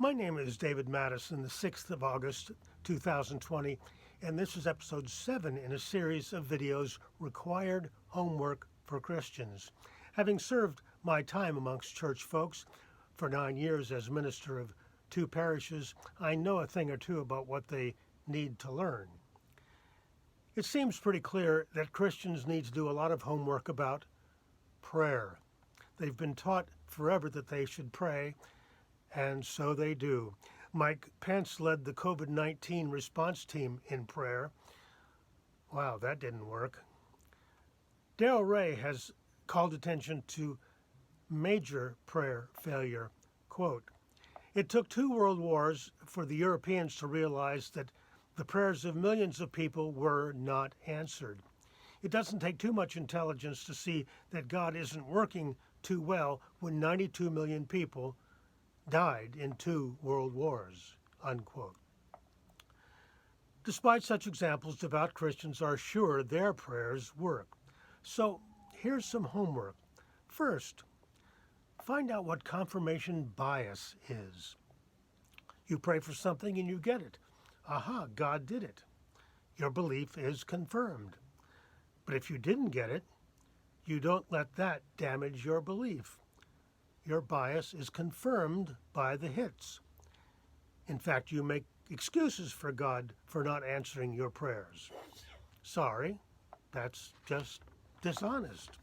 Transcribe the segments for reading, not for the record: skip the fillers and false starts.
My name is David Madison, the 6th of August, 2020, and this is episode 7 in a series of videos, Required Homework for Christians. Having served my time amongst church folks for 9 years as minister of 2 parishes, I know a thing or two about what they need to learn. It seems pretty clear that Christians need to do a lot of homework about prayer. They've been taught forever that they should pray, and so they do. Mike Pence led the COVID-19 response team in prayer. Wow, that didn't work. Darrell Ray has called attention to major prayer failure. Quote, "It took 2 world wars for the Europeans to realize that the prayers of millions of people were not answered. It doesn't take too much intelligence to see that God isn't working too well when 92 million people died in 2 world wars," unquote. Despite such examples, devout Christians are sure their prayers work. So here's some homework. First, find out what confirmation bias is. You pray for something and you get it. Aha, God did it. Your belief is confirmed. But if you didn't get it, you don't let that damage your belief. Your bias is confirmed by the hits. In fact, you make excuses for God for not answering your prayers. Sorry, that's just dishonest.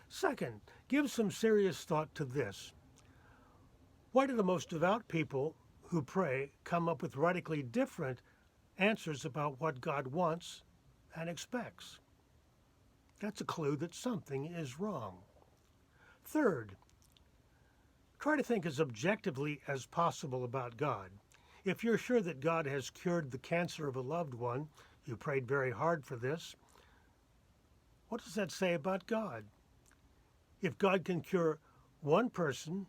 Second, give some serious thought to this. Why do the most devout people who pray come up with radically different answers about what God wants and expects? That's a clue that something is wrong. Third, try to think as objectively as possible about God. If you're sure that God has cured the cancer of a loved one, you prayed very hard for this, what does that say about God? If God can cure one person,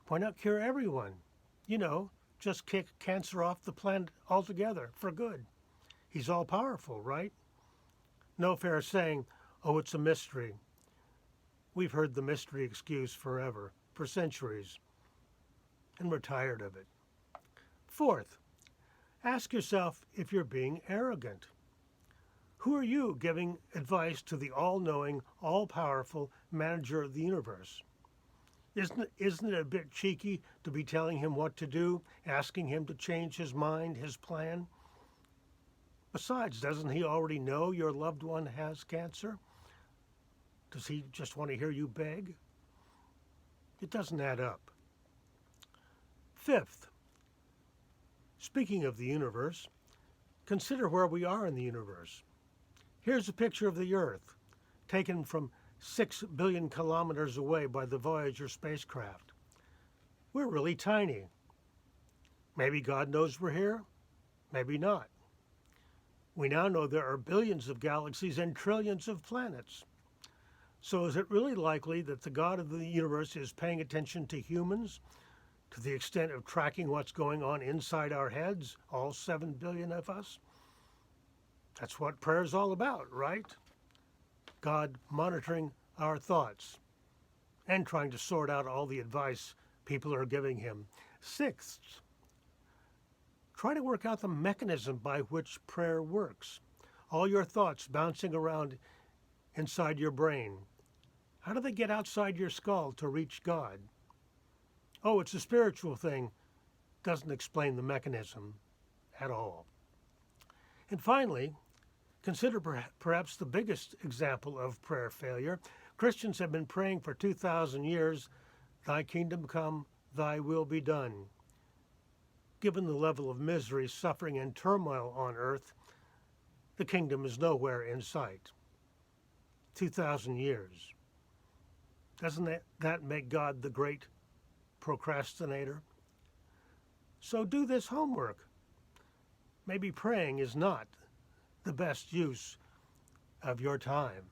why not cure everyone? Just kick cancer off the planet altogether for good. He's all-powerful, right? No fair saying, oh, it's a mystery. We've heard the mystery excuse forever, for centuries, and we're tired of it. Fourth, ask yourself if you're being arrogant. Who are you giving advice to the all-knowing, all-powerful manager of the universe? Isn't it a bit cheeky to be telling him what to do, asking him to change his mind, his plan? Besides, doesn't he already know your loved one has cancer? Does he just want to hear you beg? It doesn't add up. Fifth, speaking of the universe, consider where we are in the universe. Here's a picture of the Earth, taken from 6 billion kilometers away by the Voyager spacecraft. We're really tiny. Maybe God knows we're here, maybe not. We now know there are billions of galaxies and trillions of planets. So is it really likely that the God of the universe is paying attention to humans to the extent of tracking what's going on inside our heads, all 7 billion of us? That's what prayer's all about, right? God monitoring our thoughts and trying to sort out all the advice people are giving him. Sixth, try to work out the mechanism by which prayer works. All your thoughts bouncing around inside your brain. How do they get outside your skull to reach God? Oh, it's a spiritual thing. Doesn't explain the mechanism at all. And finally, consider perhaps the biggest example of prayer failure. Christians have been praying for 2,000 years, "Thy kingdom come, thy will be done." Given the level of misery, suffering, and turmoil on earth, the kingdom is nowhere in sight. 2,000 years. Doesn't that make God the great procrastinator? So do this homework. Maybe praying is not the best use of your time.